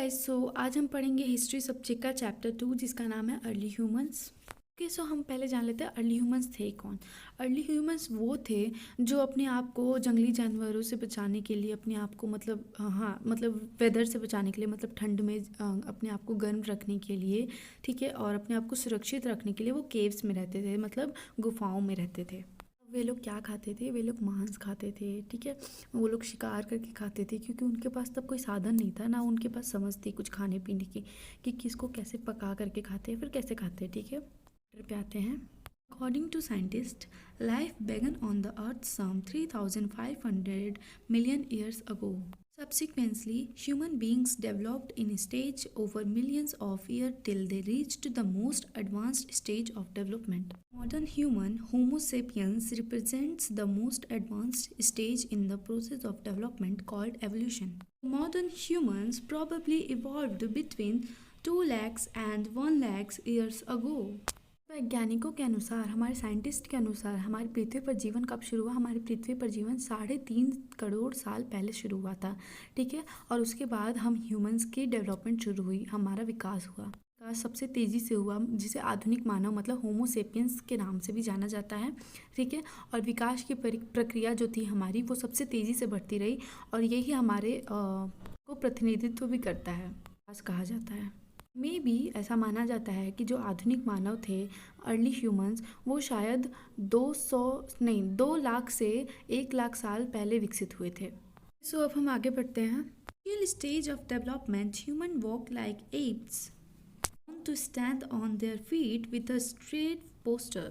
Guys, सो आज हम पढ़ेंगे हिस्ट्री सब्जेक्ट का चैप्टर 2 जिसका नाम है अर्ली ह्यूमंस। ओके, सो हम पहले जान लेते हैं अर्ली ह्यूमंस थे कौन। अर्ली ह्यूमंस वो थे जो अपने आप को जंगली जानवरों से बचाने के लिए, अपने आप को मतलब वेदर से बचाने के लिए, मतलब ठंड में अपने आप को गर्म रखने के लिए, ठीक है, और अपने आप को सुरक्षित रखने के लिए वो केव्स में रहते थे, मतलब गुफाओं में रहते थे। वे लोग क्या खाते थे? वे लोग मांस खाते थे, ठीक है। वो लोग शिकार करके खाते थे क्योंकि उनके पास तब कोई साधन नहीं था, ना उनके पास समझ थी कुछ खाने पीने की कि किसको कैसे पका करके खाते हैं, फिर कैसे खाते हैं, ठीक है। चैप्टर पे आते हैं। According to scientist, life began on the earth some 3,500 million years ago. Subsequently, human beings developed in stage over millions of years till they reached the most advanced stage of development. Modern human, Homo sapiens, represents the most advanced stage in the process of development called evolution. Modern humans probably evolved between 2 lakhs and 1 lakhs years ago. वैज्ञानिकों के अनुसार, हमारे scientist के अनुसार, हमारी पृथ्वी पर जीवन कब शुरू हुआ? हमारी पृथ्वी पर जीवन 3.5 करोड़ साल पहले शुरू हुआ था, ठीक है। और उसके बाद हम ह्यूमंस की डेवलपमेंट शुरू हुई, हमारा विकास हुआ। विकास सबसे तेज़ी से हुआ, जिसे आधुनिक मानव मतलब होमो सेपियंस के नाम से भी जाना जाता है, ठीक है। और विकास की प्रक्रिया जो थी हमारी, वो सबसे तेज़ी से बढ़ती रही, और यही हमारे को प्रतिनिधित्व भी करता है, विकास कहा जाता है। में भी ऐसा माना जाता है कि जो आधुनिक मानव थे, अर्ली ह्यूमंस, वो शायद 2 लाख से 1 लाख साल पहले विकसित हुए थे। सो अब हम आगे बढ़ते हैं। Initial stage of development, human walk like apes, learn to stand on their feet with a straight posture.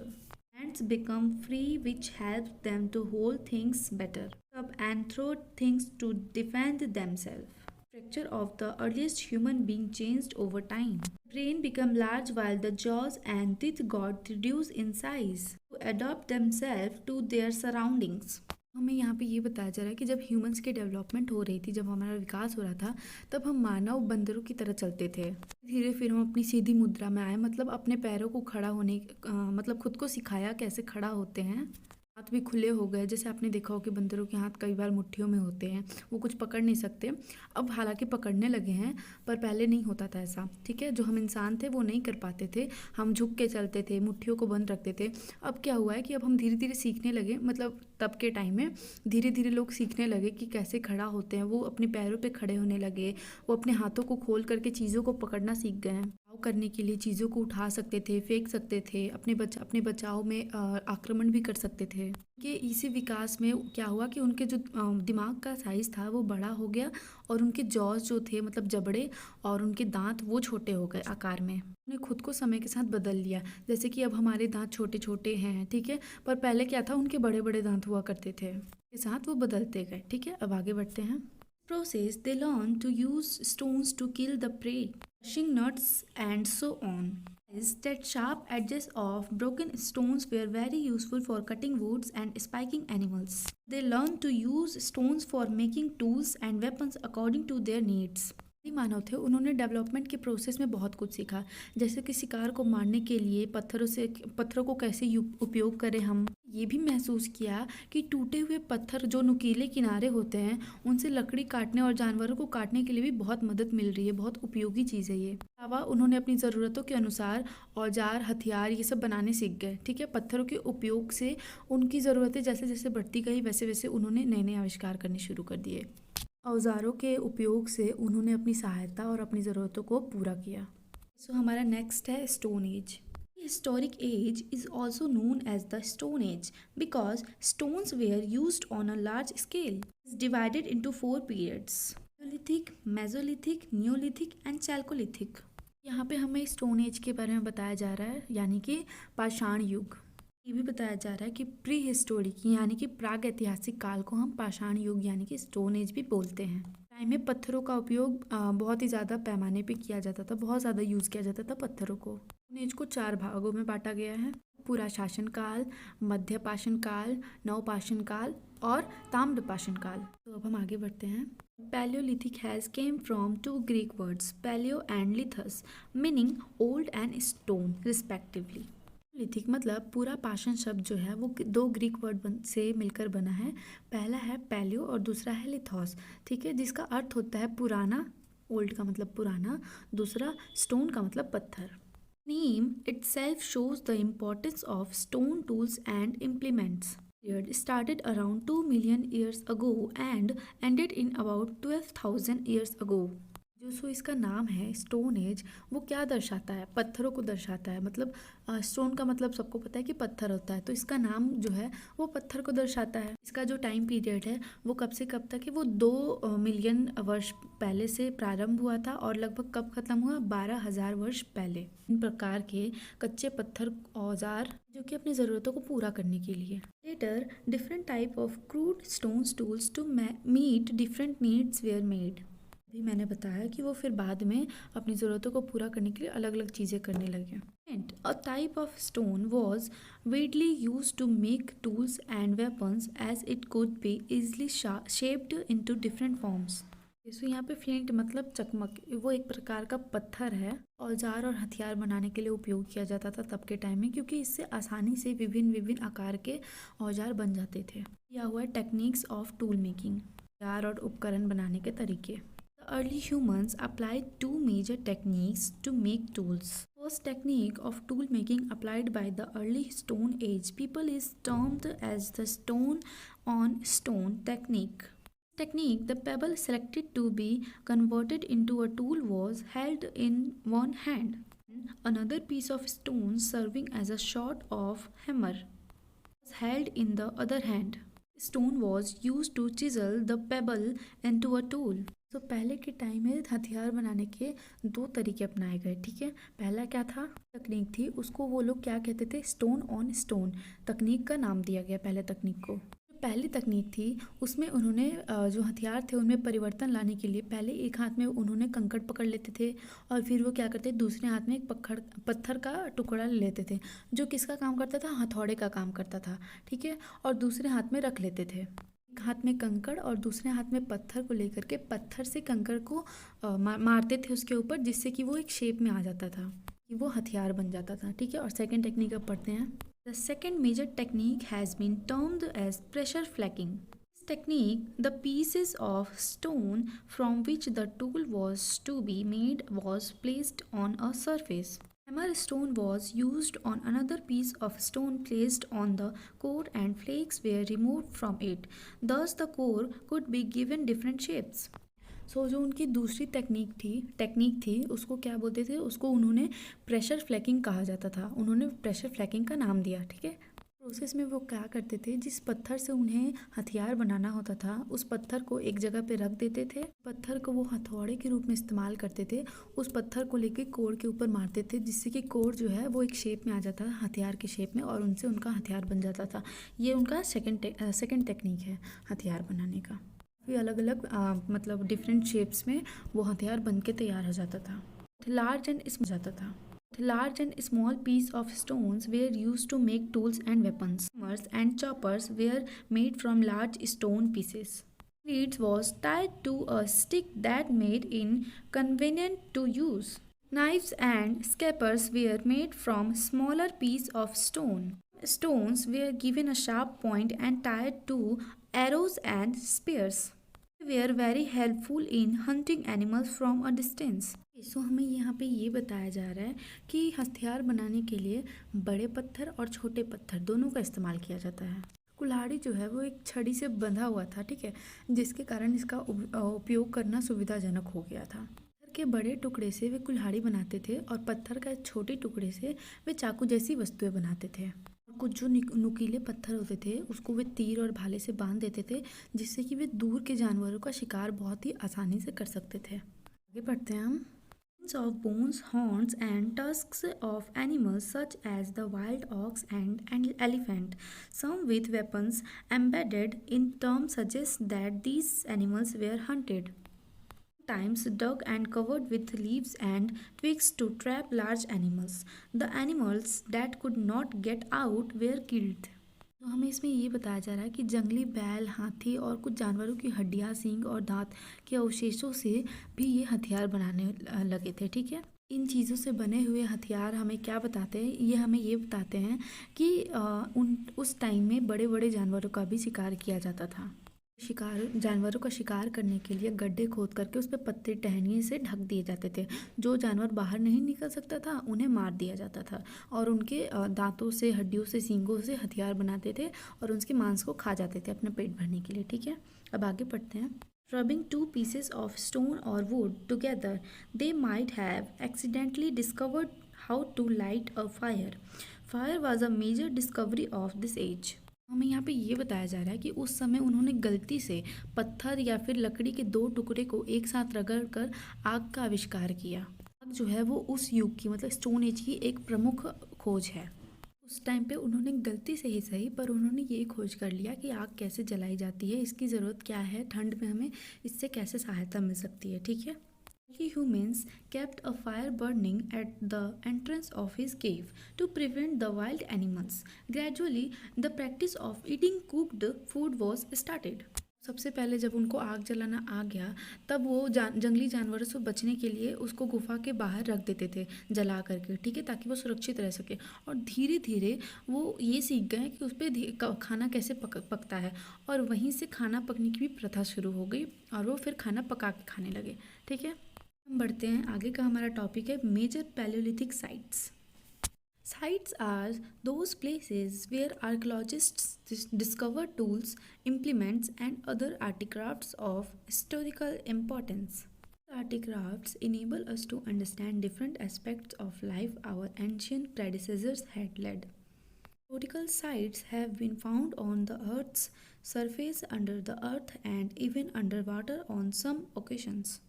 Hands become free, which helps them to hold things better up and throw things to defend themselves. Structure of the earliest human being changed over time. Brain became large while the jaws and teeth got reduced in size to adapt themselves to their surroundings. हमें यहाँ पे ये बताया जा रहा है कि जब ह्यूमंस की डेवलपमेंट हो रही थी, जब हमारा विकास हो रहा था, तब हम मानव बंदरों की तरह चलते थे। धीरे फिर हम अपनी सीधी मुद्रा में आए, मतलब अपने पैरों को खड़ा होने मतलब खुद को सिखाया कैसे खड़ा होते हैं। हाथ भी खुले हो गए, जैसे आपने देखा हो कि बंदरों के हाथ कई बार मुट्ठियों में होते हैं, वो कुछ पकड़ नहीं सकते। अब हालांकि पकड़ने लगे हैं, पर पहले नहीं होता था ऐसा, ठीक है। जो हम इंसान थे वो नहीं कर पाते थे, हम झुक के चलते थे, मुट्ठियों को बंद रखते थे। अब क्या हुआ है कि अब हम धीरे धीरे सीखने लगे, मतलब तब के टाइम में धीरे धीरे लोग सीखने लगे कि कैसे खड़ा होते हैं। वो अपने पैरों पे खड़े होने लगे, वो अपने हाथों को खोल करके चीज़ों को पकड़ना सीख गए हैं। करने के लिए चीज़ों को उठा सकते थे, फेंक सकते थे, अपने बचाव में आक्रमण भी कर सकते थे। कि इसी विकास में क्या हुआ कि उनके जो दिमाग का साइज़ था वो बड़ा हो गया, और उनके जॉज जो थे, मतलब जबड़े और उनके दांत, वो छोटे हो गए आकार में। उन्हें खुद को समय के साथ बदल लिया, जैसे कि अब हमारे दांत छोटे छोटे हैं, ठीक है, पर पहले क्या था, उनके बड़े बड़े दांत हुआ करते थे, के साथ वो बदलते गए, ठीक है। अब आगे बढ़ते हैं। Process, they learn to use stones to kill the prey, crushing nuts and so on. Is that sharp edges of broken stones were very useful for cutting woods and spiking animals. They learn to use stones for making tools and weapons according to their needs. मानव थे, उन्होंने development के process में बहुत कुछ सीखा, जैसे कि शिकार को मारने के लिए पत्थरों को कैसे उपयोग करें। हम ये भी महसूस किया कि टूटे हुए पत्थर जो नुकीले किनारे होते हैं, उनसे लकड़ी काटने और जानवरों को काटने के लिए भी बहुत मदद मिल रही है, बहुत उपयोगी चीज़ है ये। अलावा उन्होंने अपनी ज़रूरतों के अनुसार औजार, हथियार, ये सब बनाने सीख गए, ठीक है। पत्थरों के उपयोग से उनकी ज़रूरतें जैसे जैसे बढ़ती गई, वैसे वैसे उन्होंने नए नए आविष्कार करने शुरू कर दिए। औजारों के उपयोग से उन्होंने अपनी सहायता और अपनी ज़रूरतों को पूरा किया। सो हमारा नेक्स्ट है stone age. Historic age is also known as the Stone Age because stones were used on a large scale. It is divided into 4 periods: Paleolithic, Mesolithic, Neolithic and Chalcolithic. यहाँ पे हमें स्टोन एज के बारे में बताया जा रहा है, यानी कि पाषाण युग। ये भी बताया जा रहा है कि प्री हिस्टोरिक यानी कि प्राग ऐतिहासिक काल को हम पाषाण युग यानी कि स्टोन एज भी बोलते हैं। टाइम में पत्थरों का उपयोग बहुत ही ज़्यादा पैमाने पे किया जाता था, बहुत ज़्यादा यूज़ किया जाता था पत्थरों को। स्टोन एज को 4 भागों में बांटा गया है: पूरा शासन काल, मध्य पाषाण काल, नवपाषाण काल और ताम्र पाषाण काल। तो अब हम आगे बढ़ते हैं। Paleolithic has came from 2 Greek words, paleo and lithos, meaning old and stone respectively. Lithic मतलब पूरा पाषाण शब्द जो है वो 2 ग्रीक वर्ड से मिलकर बना है। पहला है पैलियो और दूसरा है लिथोस, ठीक है, जिसका अर्थ होता है पुराना ओल्ड का मतलब पुराना, दूसरा स्टोन का मतलब पत्थर। Name itself shows the importance of stone tools and implements. Period started around 2 million years ago and ended in about 12,000 years ago. जो सो इसका नाम है स्टोन एज, वो क्या दर्शाता है? पत्थरों को दर्शाता है। मतलब स्टोन का मतलब सबको पता है कि पत्थर होता है, तो इसका नाम जो है वो पत्थर को दर्शाता है। इसका जो टाइम पीरियड है वो कब से कब तक है? वो 2 मिलियन वर्ष पहले से प्रारंभ हुआ था और लगभग कब खत्म हुआ? 12,000 वर्ष पहले। इन प्रकार के कच्चे पत्थर औजार जो कि अपनी ज़रूरतों को पूरा करने के लिए। Later different type of crude stones tools to meet different needs were made. भी मैंने बताया कि वो फिर बाद में अपनी ज़रूरतों को पूरा करने के लिए अलग अलग चीज़ें करने लगे। And a type of stone was widely used to make tools and weapons as it could be easily shaped into different forms. तो यहाँ पे फ्लिंट मतलब चकमक, वो एक प्रकार का पत्थर है। औजार और हथियार बनाने के लिए उपयोग किया जाता था तब के टाइम में, क्योंकि इससे आसानी से विभिन्न विभिन्न आकार के औजार बन जाते थे। यह हुआ टेक्निक्स ऑफ टूल मेकिंग, औजार और उपकरण बनाने के तरीके। The early humans applied two major techniques to make tools. First technique of tool making applied by the early Stone Age people is termed as the stone on stone technique. Technique, the pebble selected to be converted into a tool was held in one hand. Another piece of stone serving as a sort of hammer was held in the other hand. Stone was used to chisel the pebble into a tool. तो पहले के time में हथियार बनाने के 2 तरीके अपनाए गए, ठीक है। पहला क्या था? तकनीक थी, उसको वो लोग क्या कहते थे? स्टोन ऑन स्टोन तकनीक का नाम दिया गया पहले तकनीक को। पहली तकनीक थी उसमें उन्होंने जो हथियार थे उनमें परिवर्तन लाने के लिए पहले एक हाथ में उन्होंने कंकड़ पकड़ लेते थे और फिर वो क्या करते, दूसरे हाथ में एक पत्थर का टुकड़ा ले लेते थे जो किसका काम करता था? हथौड़े का काम करता था, ठीक है। और दूसरे हाथ में रख लेते थे, एक हाथ में कंकड़ और दूसरे हाथ में पत्थर को लेकर के पत्थर से कंकड़ को मारते थे उसके ऊपर, जिससे कि वो एक शेप में आ जाता था, कि वो हथियार बन जाता था, ठीक है। और सेकंड टेक्निक अब पढ़ते हैं। The second major technique has been termed as pressure flaking. This technique, the pieces of stone from which the tool was to be made was placed on a surface. Hammer stone was used on another piece of stone placed on the core and flakes were removed from it. Thus the core could be given different shapes. जो उनकी दूसरी technique थी उसको क्या बोलते थे? उसको उन्होंने प्रेशर फ्लैकिंग कहा जाता था, उन्होंने प्रेशर फ्लैकिंग का नाम दिया, ठीक है। प्रोसेस में वो क्या करते थे? जिस पत्थर से उन्हें हथियार बनाना होता था उस पत्थर को एक जगह पे रख देते थे, पत्थर को वो हथौड़े के रूप में इस्तेमाल करते थे, उस पत्थर को लेके कोर के ऊपर मारते थे, जिससे कि कोर जो है वो एक शेप में आ जाता था, हथियार के शेप में, और उनसे उनका हथियार बन जाता था। ये उनका सेकेंड टेक्निक है हथियार बनाने का। भी अलग अलग मतलब डिफरेंट शेप्स में वो हथियार बन के तैयार हो जाता था। Large and small piece of stones were used to make tools and weapons. Hammers and choppers were made from large stone pieces. Leads was tied to a stick that made it convenient to use. Knives and scrapers were made from smaller piece of stone. Stones were given a sharp point and tied to arrows and spears. They were very helpful in hunting animals from a distance. हमें यहाँ पे ये बताया जा रहा है कि हथियार बनाने के लिए बड़े पत्थर और छोटे पत्थर दोनों का इस्तेमाल किया जाता है। कुल्हाड़ी जो है वो एक छड़ी से बंधा हुआ था, ठीक है, जिसके कारण इसका उपयोग करना सुविधाजनक हो गया था। पत्थर के बड़े टुकड़े से वे कुल्हाड़ी बनाते थे और पत्थर का छोटे टुकड़े से वे चाकू जैसी वस्तुएं बनाते थे। कुछ जो नुकीले पत्थर होते थे उसको वे तीर और भाले से बांध देते थे, जिससे कि वे दूर के जानवरों का शिकार बहुत ही आसानी से कर सकते थे। आगे बढ़ते हैं हम। Of bones, horns and tusks of animals such as the wild ox and elephant, some with weapons embedded in terms suggest that these animals were hunted. Times dug and covered with leaves and twigs to trap large animals. The animals that could not get out were killed. तो हमें इसमें ये बताया जा रहा है कि जंगली बैल, हाथी और कुछ जानवरों की हड्डियाँ, सींग और दांत के अवशेषों से भी ये हथियार बनाने लगे थे, ठीक है। इन चीज़ों से बने हुए हथियार हमें क्या बताते हैं? ये हमें ये बताते हैं कि उस टाइम में बड़े बड़े जानवरों का भी शिकार किया जाता था। जानवरों का शिकार करने के लिए गड्ढे खोद करके उस पे पत्ते टहनियों से ढक दिए जाते थे। जो जानवर बाहर नहीं निकल सकता था उन्हें मार दिया जाता था, और उनके दांतों से, हड्डियों से, सींगों से हथियार बनाते थे और उसके मांस को खा जाते थे अपने पेट भरने के लिए। ठीक है, अब आगे पढ़ते हैं। Rubbing two pieces of stone or wood together, they might have accidentally discovered how to light a fire. Fire was a major discovery of this age. हमें यहाँ पे ये बताया जा रहा है कि उस समय उन्होंने गलती से पत्थर या फिर लकड़ी के दो टुकड़े को एक साथ रगड़ कर आग का आविष्कार किया। आग जो है वो उस युग की, मतलब स्टोन एज की एक प्रमुख खोज है। उस टाइम पे उन्होंने गलती से ही सही, पर उन्होंने ये खोज कर लिया कि आग कैसे जलाई जाती है, इसकी ज़रूरत क्या है, ठंड में हमें इससे कैसे सहायता मिल सकती है। ठीक है, humans kept a fire burning at the entrance of his cave to prevent the wild animals. Gradually, the practice of eating cooked food was started. सबसे पहले जब उनको आग जलाना आ गया, तब वो जंगली जानवरों से बचने के लिए उसको गुफा के बाहर रख देते थे जला करके। ठीक है, ताकि वो सुरक्षित रह सके। और धीरे धीरे वो ये सीख गए कि उस पर खाना कैसे पकता है, और वहीं से खाना पकने की भी प्रथा शुरू हो गई और वो फिर खाना पका के खाने लगे। ठीक है, हम बढ़ते हैं आगे का। हमारा टॉपिक है major palaeolithic sites. Sites are those places where archaeologists discover tools, implements, and other artifacts of historical importance. Artifacts enable us to understand different aspects of life our ancient predecessors had led. Historical sites have been found on the Earth's surface, under the earth, and even underwater on some occasions.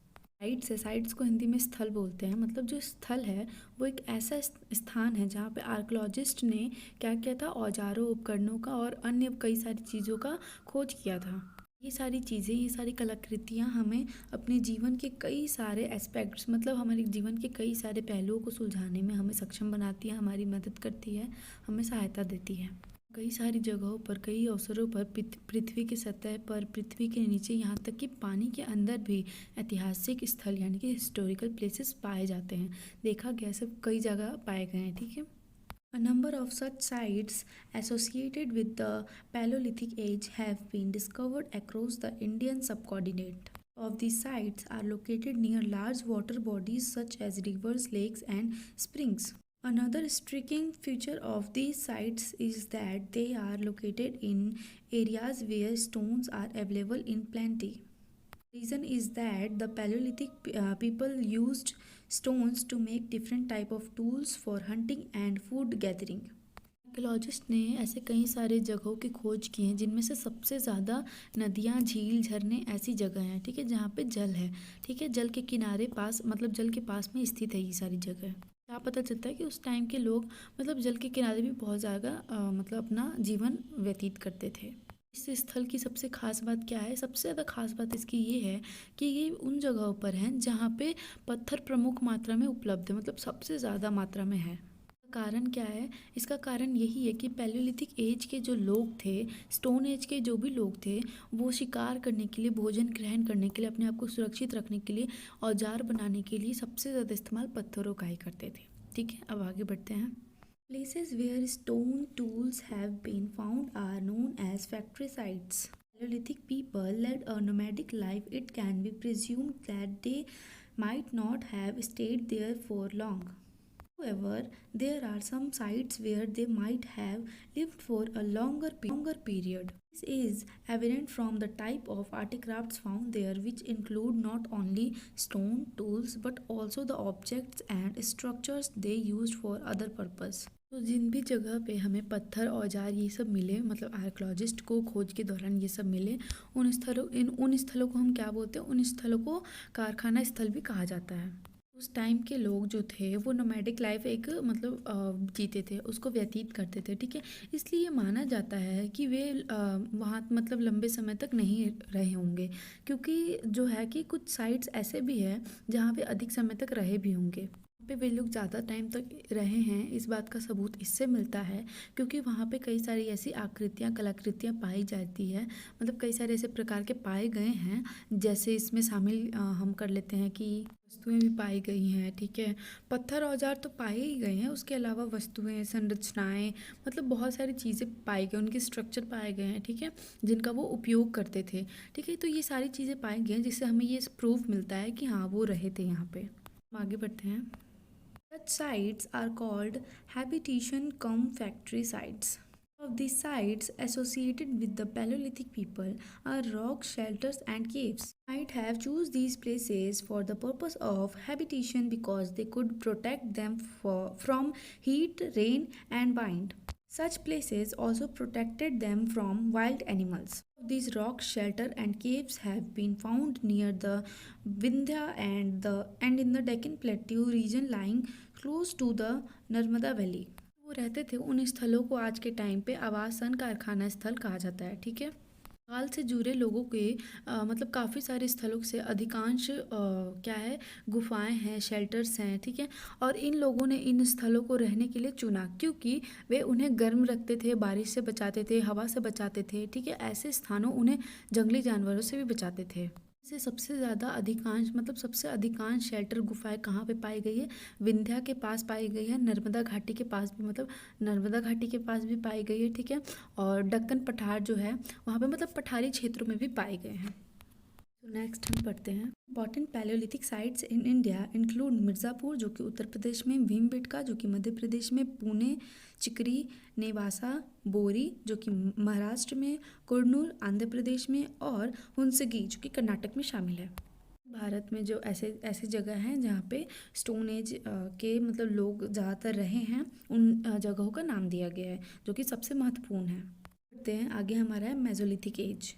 Sites है, sites को हिंदी में स्थल बोलते हैं। मतलब जो स्थल है वो एक ऐसा स्थान है जहाँ पे आर्कियोलॉजिस्ट ने क्या किया था, औजारों, उपकरणों का और अन्य कई सारी चीज़ों का खोज किया था। ये सारी चीज़ें, ये सारी कलाकृतियाँ हमें अपने जीवन के कई सारे एस्पेक्ट्स, मतलब हमारे जीवन के कई सारे पहलुओं को सुलझाने में हमें सक्षम बनाती है, हमारी मदद करती है, हमें सहायता देती है। कई सारी जगहों पर, कई अवसरों पर पृथ्वी की सतह पर, पृथ्वी के नीचे, यहाँ तक कि पानी के अंदर भी ऐतिहासिक स्थल यानी कि हिस्टोरिकल प्लेसेस पाए जाते हैं। देखा गया, सब कई जगह पाए गए हैं। ठीक है, A number of such sites associated with the Paleolithic age have been discovered across the Indian subcontinent. Of these sites are located near large water bodies such as rivers, lakes, and springs. Another striking feature of these sites is that they are located in areas where stones are available in plenty. Reason is that the Paleolithic people used stones to make different type of tools for hunting and food gathering. Archaeologist ने ऐसे कई सारे जगहों की खोज की हैं, जिनमें से सबसे ज़्यादा नदियाँ, झील, झरने ऐसी जगह हैं। ठीक है, जहाँ पे जल है। ठीक है, जल के किनारे पास, मतलब जल के पास में स्थित है ये सारी जगह। क्या पता चलता है कि उस टाइम के लोग मतलब जल के किनारे भी बहुत ज़्यादा मतलब अपना जीवन व्यतीत करते थे। इस स्थल की सबसे खास बात क्या है? सबसे ज़्यादा खास बात इसकी ये है कि ये उन जगहों पर हैं जहाँ पे पत्थर प्रमुख मात्रा में उपलब्ध है, मतलब सबसे ज़्यादा मात्रा में है। कारण क्या है? इसका कारण यही है कि पैलियोलिथिक एज के जो लोग थे, स्टोन एज के जो भी लोग थे, वो शिकार करने के लिए, भोजन ग्रहण करने के लिए, अपने आप को सुरक्षित रखने के लिए, औजार बनाने के लिए सबसे ज़्यादा इस्तेमाल पत्थरों का ही करते थे। ठीक है, अब आगे बढ़ते हैं। Places where stone tools have been found are known as factory sites. Paleolithic people led a nomadic life. It can be presumed that they might not have stayed there for long. However, there are some sites where they might have lived for a longer period. This is evident from the type of artifacts found there, which include not only stone tools but also the objects and structures they used for other purpose. तो जिन भी जगह पे हमें पत्थर, औजार ये सब मिले, मतलब आर्कियोलॉजिस्ट को खोज के दौरान ये सब मिले, उन स्थलों को हम क्या बोलते हैं? उन स्थलों को कारखाना स्थल भी कहा जाता है। उस टाइम के लोग जो थे वो नोमैडिक लाइफ एक मतलब जीते थे, उसको व्यतीत करते थे। ठीक है, इसलिए ये माना जाता है कि वे वहाँ मतलब लंबे समय तक नहीं रहे होंगे, क्योंकि जो है कि कुछ साइट्स ऐसे भी हैं जहाँ वे अधिक समय तक रहे भी होंगे। पे वे लोग ज़्यादा टाइम तक रहे हैं, इस बात का सबूत इससे मिलता है क्योंकि वहाँ पे कई सारी ऐसी आकृतियाँ कलाकृतियाँ पाई जाती है। मतलब कई सारे ऐसे प्रकार के पाए गए हैं, जैसे इसमें शामिल हम कर लेते हैं कि वस्तुएं भी पाई गई हैं, ठीक है। पत्थर औजार तो पाए ही गए हैं, उसके अलावा वस्तुएं, संरचनाएं, मतलब बहुत सारी चीज़ें पाई गई, उनके स्ट्रक्चर पाए गए हैं, ठीक है, जिनका वो उपयोग करते थे, ठीक है। तो ये सारी चीज़ें पाई गई हैं जिससे हमें ये प्रूफ मिलता है कि हाँ वो रहे थे यहाँ पे। हम आगे बढ़ते हैं। Such sites are called habitation cum factory sites. Of these sites associated with the Paleolithic people are rock shelters and caves. Might have choose these places for the purpose of habitation because they could protect them from heat, rain, and wind. Such places also protected them from wild animals. These rock shelter and caves have been found near the Vindhya and in the Deccan Plateau region lying close to the Narmada valley. वो रहते थे उन स्थलों को आज के time पे आवासन कारखाना स्थल कहा जाता है, ठीक है। काल से जुड़े लोगों के मतलब काफ़ी सारे स्थलों से अधिकांश क्या है, गुफाएं हैं, शेल्टर्स हैं, ठीक है। और इन लोगों ने इन स्थलों को रहने के लिए चुना क्योंकि वे उन्हें गर्म रखते थे, बारिश से बचाते थे, हवा से बचाते थे, ठीक है। ऐसे स्थानों उन्हें जंगली जानवरों से भी बचाते थे। से सबसे ज़्यादा अधिकांश मतलब सबसे अधिकांश शेल्टर गुफाएं कहाँ पे पाई गई है, विंध्या के पास पाई गई है, नर्मदा घाटी के पास भी मतलब नर्मदा घाटी के पास भी पाई गई है, ठीक है। और दक्कन पठार जो है वहाँ पे मतलब पठारी क्षेत्रों में भी पाए गए हैं। नेक्स्ट हम पढ़ते हैं। Important Palaeolithic sites in India include Mirzapur जो कि उत्तर प्रदेश में, भीमबेटका जो कि मध्य प्रदेश में, पुणे, चिकरी, नेवासा, बोरी जो कि महाराष्ट्र में, कुरनूल आंध्र प्रदेश में और हुंसगी जो कि कर्नाटक में शामिल है। भारत में जो ऐसे ऐसी जगह हैं जहाँ पे स्टोन एज के मतलब लोग ज़्यादातर रहे हैं, उन जगहों का नाम दिया गया है जो कि सबसे महत्वपूर्ण है। बढ़ते हैं आगे, हमारा है मेसोलिथिक एज।